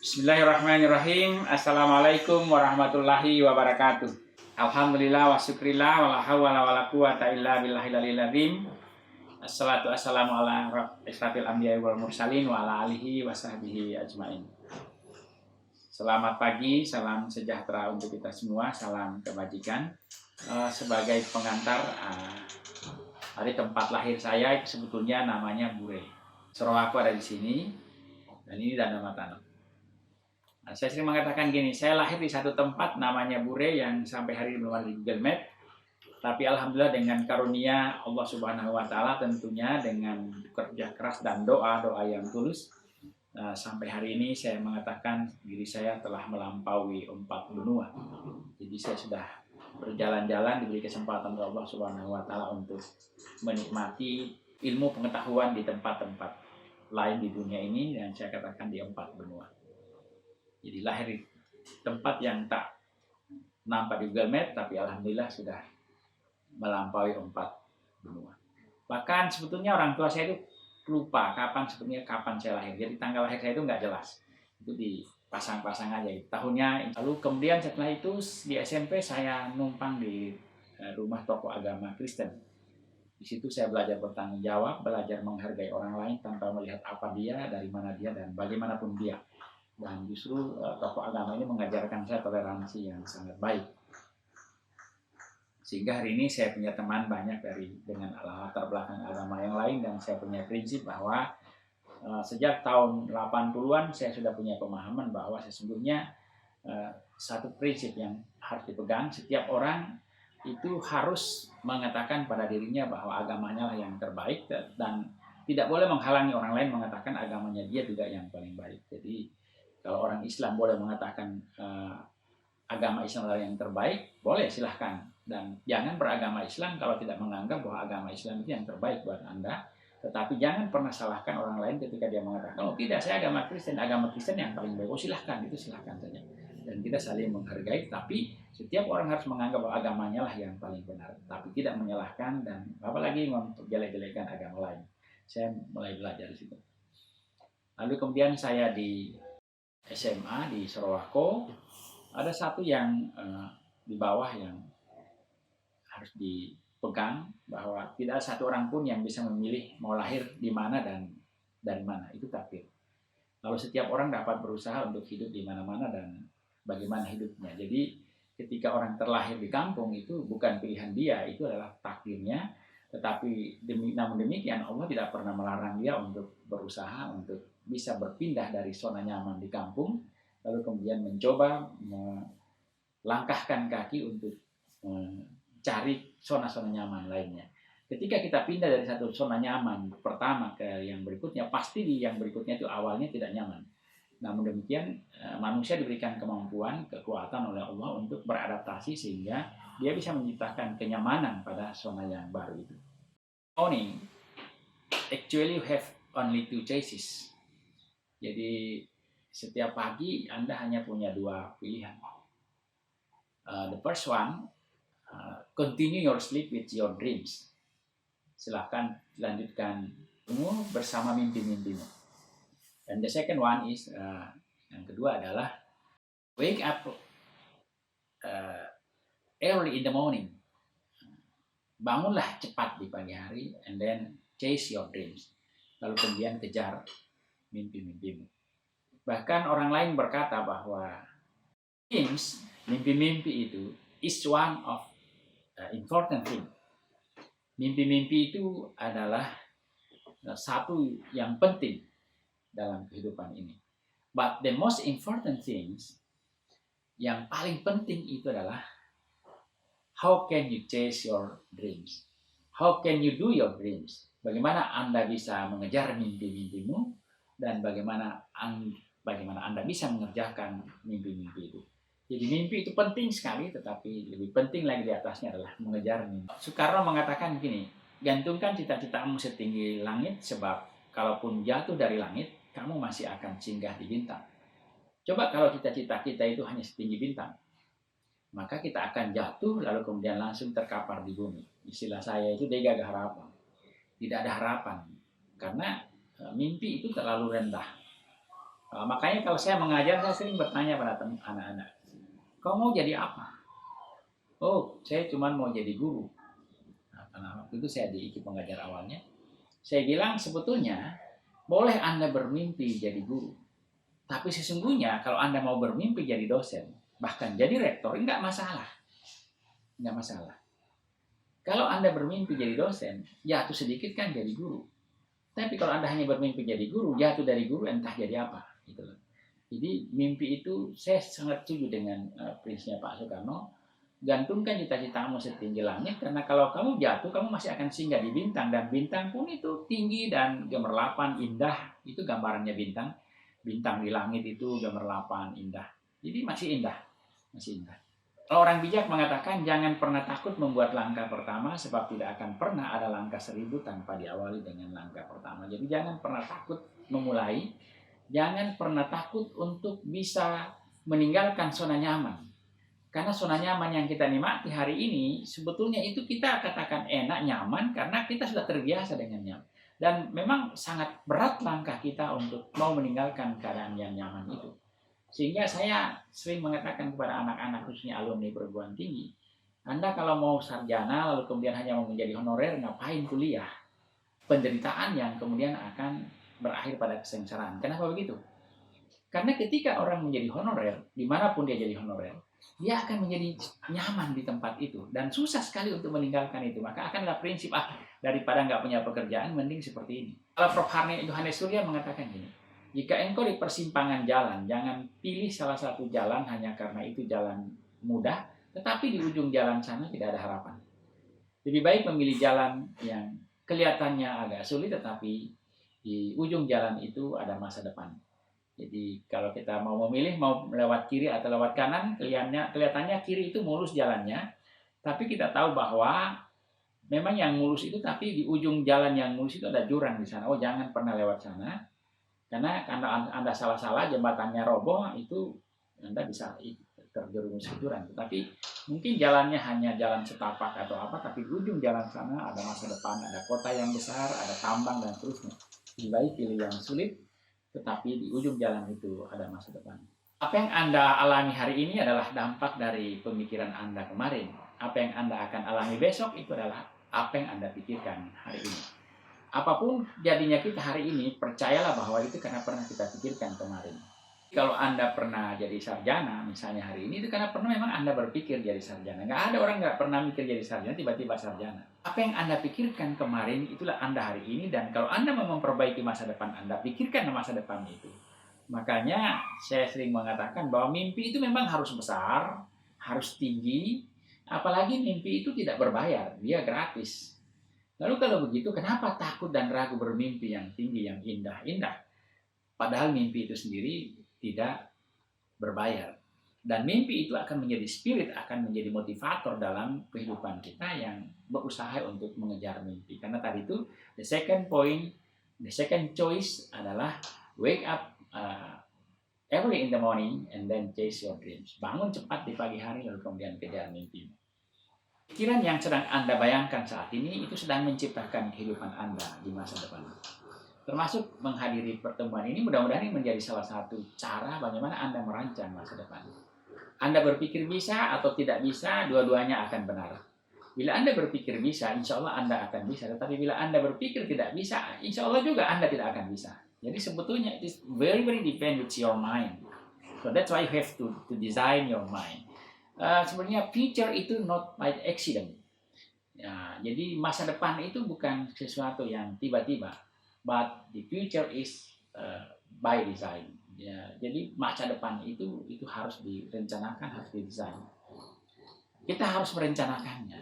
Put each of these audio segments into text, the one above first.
Bismillahirrahmanirrahim. Assalamualaikum warahmatullahi wabarakatuh. Alhamdulillah wa syukrillah wa la hawla wa la quwata illa billahil aliyil azim. Assalatu wassalamu ala asyrafil anbiya'i wal mursalin wa ala alihi wa sahbihi ajmain. Selamat pagi, salam sejahtera untuk kita semua, salam kebajikan. Sebagai pengantar, hari tempat lahir saya sebetulnya namanya Bure. Sarawakku ada di sini dan ini Danau Matano. Nah, saya sering mengatakan gini, saya lahir di satu tempat namanya Bure yang sampai hari ini belum ada di Google Map. Tapi alhamdulillah dengan karunia Allah Subhanahu wa taala, tentunya dengan kerja keras dan doa yang tulus, sampai hari ini saya mengatakan diri saya telah melampaui 4 benua. Jadi saya sudah berjalan-jalan, diberi kesempatan oleh Allah Subhanahu wa taala untuk menikmati ilmu pengetahuan di tempat-tempat lain di dunia ini, dan saya katakan di 4 benua. Jadi lahir di tempat yang tak nampak di Google Map, tapi alhamdulillah sudah melampaui 4 benua. Bahkan sebetulnya orang tua saya itu lupa kapan saya lahir. Jadi tanggal lahir saya itu nggak jelas. Itu dipasang-pasang aja tahunnya. Lalu kemudian setelah itu di SMP saya numpang di rumah tokoh agama Kristen. Di situ saya belajar bertanggung jawab, belajar menghargai orang lain tanpa melihat apa dia, dari mana dia, dan bagaimanapun dia. Dan justru tokoh agama ini mengajarkan saya toleransi yang sangat baik. Sehingga hari ini saya punya teman banyak dengan latar belakang agama yang lain, dan saya punya prinsip bahwa sejak tahun 80-an saya sudah punya pemahaman bahwa sesungguhnya satu prinsip yang harus dipegang, setiap orang itu harus mengatakan pada dirinya bahwa agamanya lah yang terbaik, dan tidak boleh menghalangi orang lain mengatakan agamanya dia juga yang paling baik. Jadi kalau orang Islam boleh mengatakan agama Islam adalah yang terbaik, boleh, silahkan. Dan jangan beragama Islam kalau tidak menganggap bahwa agama Islam itu yang terbaik buat Anda. Tetapi jangan pernah salahkan orang lain ketika dia mengatakan, oh tidak, saya agama Kristen yang paling baik. Oh silahkan, itu silahkan saja. Dan kita saling menghargai, tapi setiap orang harus menganggap bahwa agamanya lah yang paling benar. Tapi tidak menyalahkan dan apalagi menjelek-jelekan agama lain. Saya mulai belajar di situ. Lalu kemudian saya di SMA di Sarawako, ada satu yang di bawah yang harus dipegang, bahwa tidak ada satu orang pun yang bisa memilih mau lahir di mana dan dari mana, itu takdir. Lalu setiap orang dapat berusaha untuk hidup di mana-mana dan bagaimana hidupnya. Jadi ketika orang terlahir di kampung itu bukan pilihan dia, itu adalah takdirnya. Tetapi namun demikian Allah tidak pernah melarang dia untuk berusaha untuk bisa berpindah dari zona nyaman di kampung, lalu kemudian mencoba melangkahkan kaki untuk mencari zona-zona nyaman lainnya. Ketika kita pindah dari satu zona nyaman pertama ke yang berikutnya, pasti di yang berikutnya itu awalnya tidak nyaman. Namun demikian manusia diberikan kemampuan, kekuatan oleh Allah untuk beradaptasi sehingga dia bisa menciptakan kenyamanan pada zona yang baru itu. Morning, actually you have only 2 choices. Jadi setiap pagi Anda hanya punya 2 pilihan. The first one, continue your sleep with your dreams. Silahkan lanjutkan bersama mimpi-mimpimu. And the second one is, yang kedua adalah wake up early in the morning. Bangunlah cepat di pagi hari and then chase your dreams. Lalu kemudian kejar mimpi-mimpimu. Bahkan orang lain berkata bahwa dreams, mimpi-mimpi itu is one of important thing. Mimpi-mimpi itu adalah satu yang penting dalam kehidupan ini. But the most important things, yang paling penting itu adalah how can you chase your dreams? How can you do your dreams? Bagaimana Anda bisa mengejar mimpi-mimpimu dan bagaimana Anda bisa mengerjakan mimpi-mimpi itu. Jadi mimpi itu penting sekali, tetapi lebih penting lagi di atasnya adalah mengejar mimpi. Soekarno mengatakan gini, gantungkan cita-citamu setinggi langit, sebab kalaupun jatuh dari langit, kamu masih akan singgah di bintang. Coba kalau cita-cita kita itu hanya setinggi bintang, maka kita akan jatuh lalu kemudian langsung terkapar di bumi. Istilah saya itu dega harapan. Tidak ada harapan, karena mimpi itu terlalu rendah. Makanya kalau saya mengajar, saya sering bertanya pada anak-anak, kau mau jadi apa? Oh, saya cuma mau jadi guru. Nah, karena waktu itu saya di IKIP mengajar awalnya, saya bilang sebetulnya boleh Anda bermimpi jadi guru, tapi sesungguhnya kalau Anda mau bermimpi jadi dosen, bahkan jadi rektor, enggak masalah. Enggak masalah. Kalau Anda bermimpi jadi dosen, jatuh sedikit kan jadi guru. Tapi kalau Anda hanya bermimpi jadi guru, jatuh dari guru entah jadi apa. Gitu loh. Jadi mimpi itu saya sangat setuju dengan prinsipnya Pak Soekarno. Gantungkan cita-citamu setinggi langit, karena kalau kamu jatuh, kamu masih akan singgah di bintang. Dan bintang pun itu tinggi dan gemerlapan, indah. Itu gambarannya bintang. Bintang di langit itu gemerlapan, indah. Jadi masih indah. Masih indah. Orang bijak mengatakan jangan pernah takut membuat langkah pertama, sebab tidak akan pernah ada langkah 1000 tanpa diawali dengan langkah pertama. Jadi jangan pernah takut memulai, jangan pernah takut untuk bisa meninggalkan zona nyaman. Karena zona nyaman yang kita nikmati hari ini sebetulnya itu kita katakan enak, nyaman karena kita sudah terbiasa dengan nyaman. Dan memang sangat berat langkah kita untuk mau meninggalkan keadaan yang nyaman itu. Sehingga saya sering mengatakan kepada anak-anak khususnya alumni perguruan tinggi, Anda kalau mau sarjana lalu kemudian hanya mau menjadi honorer, ngapain kuliah? Penderitaan yang kemudian akan berakhir pada kesengsaraan. Kenapa begitu? Karena ketika orang menjadi honorer, dimanapun dia jadi honorer, dia akan menjadi nyaman di tempat itu. Dan susah sekali untuk meninggalkan itu. Maka akanlah prinsip, daripada nggak punya pekerjaan, mending seperti ini. Kalau Prof. Yohanes Surya mengatakan gini, jika engkau di persimpangan jalan, jangan pilih salah satu jalan hanya karena itu jalan mudah, tetapi di ujung jalan sana tidak ada harapan. Lebih baik memilih jalan yang kelihatannya agak sulit, tetapi di ujung jalan itu ada masa depan. Jadi kalau kita mau memilih, mau lewat kiri atau lewat kanan, kelihatannya kiri itu mulus jalannya, tapi kita tahu bahwa memang yang mulus itu, tapi di ujung jalan yang mulus itu ada jurang di sana. Oh, jangan pernah lewat sana. Karena Anda salah-salah, jembatannya roboh, itu Anda bisa terjerumus ke jurang. Tetapi mungkin jalannya hanya jalan setapak atau apa, tapi di ujung jalan sana ada masa depan, ada kota yang besar, ada tambang, dan seterusnya. Lebih baik pilih yang sulit, tetapi di ujung jalan itu ada masa depan. Apa yang Anda alami hari ini adalah dampak dari pemikiran Anda kemarin. Apa yang Anda akan alami besok itu adalah apa yang Anda pikirkan hari ini. Apapun jadinya kita hari ini, percayalah bahwa itu karena pernah kita pikirkan kemarin. Kalau Anda pernah jadi sarjana, misalnya hari ini, itu karena pernah memang Anda berpikir jadi sarjana. Nggak ada orang nggak pernah mikir jadi sarjana, tiba-tiba sarjana. Apa yang Anda pikirkan kemarin, itulah Anda hari ini. Dan kalau Anda mau memperbaiki masa depan Anda, pikirkan masa depan itu. Makanya saya sering mengatakan bahwa mimpi itu memang harus besar, harus tinggi. Apalagi mimpi itu tidak berbayar, dia gratis. Lalu kalau begitu, kenapa takut dan ragu bermimpi yang tinggi, yang indah-indah? Padahal mimpi itu sendiri tidak berbayar. Dan mimpi itu akan menjadi spirit, akan menjadi motivator dalam kehidupan kita yang berusaha untuk mengejar mimpi. Karena tadi itu, the second point, the second choice adalah wake up early in the morning and then chase your dreams. Bangun cepat di pagi hari lalu kemudian kejar mimpi. Pikiran yang sedang Anda bayangkan saat ini itu sedang menciptakan kehidupan Anda di masa depan. Termasuk menghadiri pertemuan ini, mudah-mudahan ini menjadi salah satu cara bagaimana Anda merancang masa depan. Anda berpikir bisa atau tidak bisa, dua-duanya akan benar. Bila Anda berpikir bisa, insya Allah Anda akan bisa. Tetapi bila Anda berpikir tidak bisa, insya Allah juga Anda tidak akan bisa. Jadi sebetulnya it is very depend with your mind. So that's why you have to design your mind. Sebenarnya future itu not by accident. Ya, jadi masa depan itu bukan sesuatu yang tiba-tiba, but the future is by design. Ya, jadi masa depan itu harus direncanakan, harus didesain. Kita harus merencanakannya.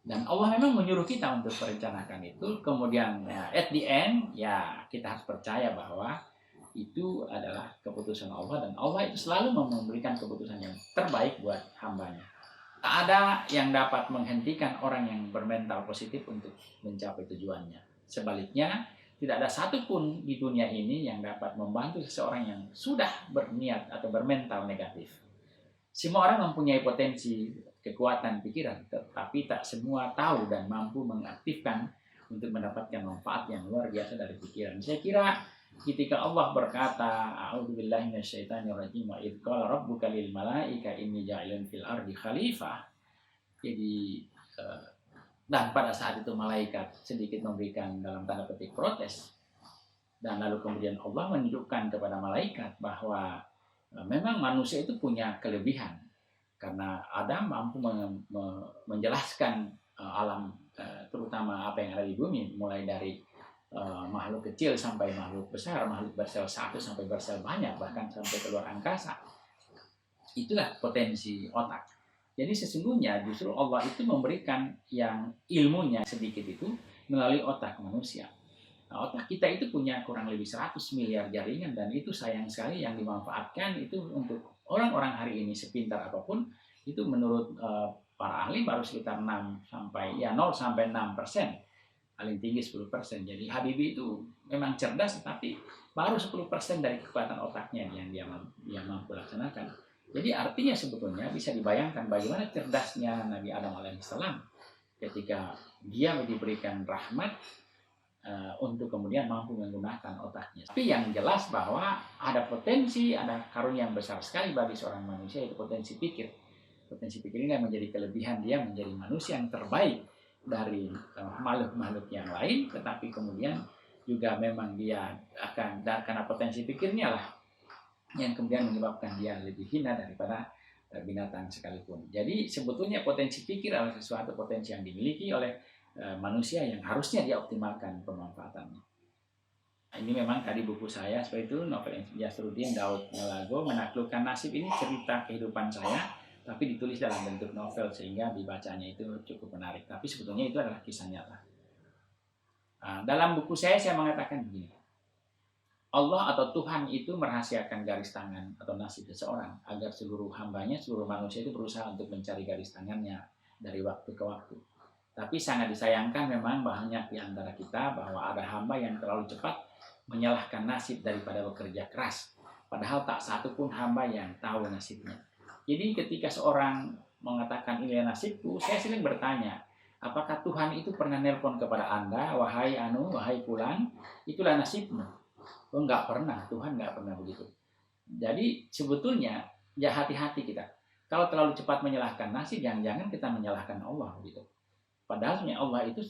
Dan Allah memang menyuruh kita untuk merencanakan itu. Kemudian ya, at the end ya kita harus percaya bahwa itu adalah keputusan Allah, dan Allah itu selalu memberikan keputusan yang terbaik buat hambanya. Tak ada yang dapat menghentikan orang yang bermental positif untuk mencapai tujuannya. Sebaliknya, tidak ada satupun di dunia ini yang dapat membantu seseorang yang sudah berniat atau bermental negatif. Semua orang mempunyai potensi kekuatan pikiran, tetapi tak semua tahu dan mampu mengaktifkan untuk mendapatkan manfaat yang luar biasa dari pikiran. Saya kira ketika Allah berkata, a'udzubillahi minasyaitonirrajim, wa idz qala rabbuka lil malaika inni ja'ilun fil ardi khalifah. Jadi dan pada saat itu malaikat sedikit memberikan dalam tanda petik protes, dan lalu kemudian Allah menunjukkan kepada malaikat bahwa memang manusia itu punya kelebihan, karena Adam mampu menjelaskan alam, terutama apa yang ada di bumi, mulai dari makhluk kecil sampai makhluk besar, makhluk bersel satu sampai bersel banyak, bahkan sampai keluar angkasa. Itulah potensi otak. Jadi sesungguhnya justru Allah itu memberikan yang ilmunya sedikit itu melalui otak manusia. Nah, otak kita itu punya kurang lebih 100 miliar jaringan, dan itu sayang sekali yang dimanfaatkan itu untuk orang-orang hari ini sepintar apapun, itu menurut para ahli baru sekitar 0 sampai 6%. Paling tinggi 10%. Jadi Habibie itu memang cerdas, tapi baru 10% dari kekuatan otaknya yang dia mampu laksanakan. Jadi artinya sebetulnya bisa dibayangkan bagaimana cerdasnya Nabi Adam alaihissalam ketika dia diberikan rahmat untuk kemudian mampu menggunakan otaknya. Tapi yang jelas bahwa ada potensi, ada karunia yang besar sekali bagi seorang manusia, yaitu potensi pikir. Potensi pikir ini menjadi kelebihan dia, menjadi manusia yang terbaik dari makhluk-makhluk yang lain, tetapi kemudian juga memang dia akan, karena potensi pikirnya lah yang kemudian menyebabkan dia lebih hina daripada binatang sekalipun. Jadi sebetulnya potensi pikir adalah sesuatu potensi yang dimiliki oleh manusia yang harusnya dia optimalkan pemanfaatannya. Ini memang tadi buku saya seperti itu, novel Jasruddin Daud Melago, Menaklukkan Nasib. Ini cerita kehidupan saya, tapi ditulis dalam bentuk novel sehingga dibacanya itu cukup menarik. Tapi sebetulnya itu adalah kisah nyata. Dalam buku saya mengatakan begini, Allah atau Tuhan itu merahasiakan garis tangan atau nasib seseorang agar seluruh hambanya, seluruh manusia itu berusaha untuk mencari garis tangannya dari waktu ke waktu. Tapi sangat disayangkan memang banyak di antara kita bahwa ada hamba yang terlalu cepat menyalahkan nasib daripada bekerja keras. Padahal tak satu pun hamba yang tahu nasibnya. Jadi ketika seorang mengatakan ini nasibku, saya sering bertanya, apakah Tuhan itu pernah nelpon kepada Anda, wahai fulan, itulah nasibmu? Oh, enggak pernah, Tuhan enggak pernah begitu. Jadi sebetulnya ya hati-hati kita. Kalau terlalu cepat menyalahkan nasib, jangan-jangan kita menyalahkan Allah gitu. Padahal sebenarnya Allah itu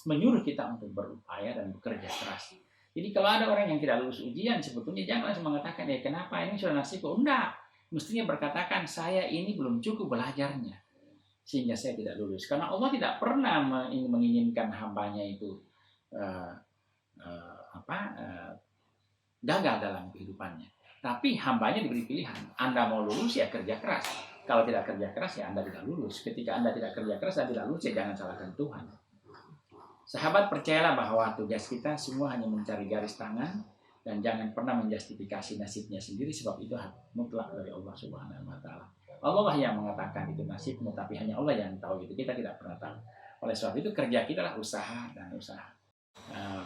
menyuruh kita untuk berupaya dan bekerja keras. Jadi kalau ada orang yang tidak lulus ujian, sebetulnya jangan langsung mengatakan, ya kenapa ini sudah nasibku. Enggak, mestinya berkatakan, saya ini belum cukup belajarnya sehingga saya tidak lulus. Karena Allah tidak pernah menginginkan hambanya itu gagal dalam kehidupannya. Tapi hambanya diberi pilihan. Anda mau lulus ya kerja keras. Kalau tidak kerja keras ya Anda tidak lulus. Ketika Anda tidak kerja keras dan tidak lulus ya jangan salahkan Tuhan. Sahabat, percayalah bahwa tugas kita semua hanya mencari garis tangan dan jangan pernah menjustifikasi nasibnya sendiri, sebab itu hak mutlak dari Allah Subhanahu wa taala. Allah lah yang mengatakan itu nasibmu, tapi hanya Allah yang tahu itu. Kita tidak pernah tahu. Oleh sebab itu kerja kita lah usaha dan usaha.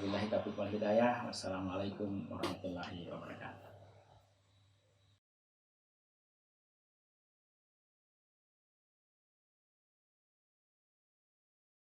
Billahi taufiq wal hidayah. Wassalamualaikum warahmatullahi wabarakatuh.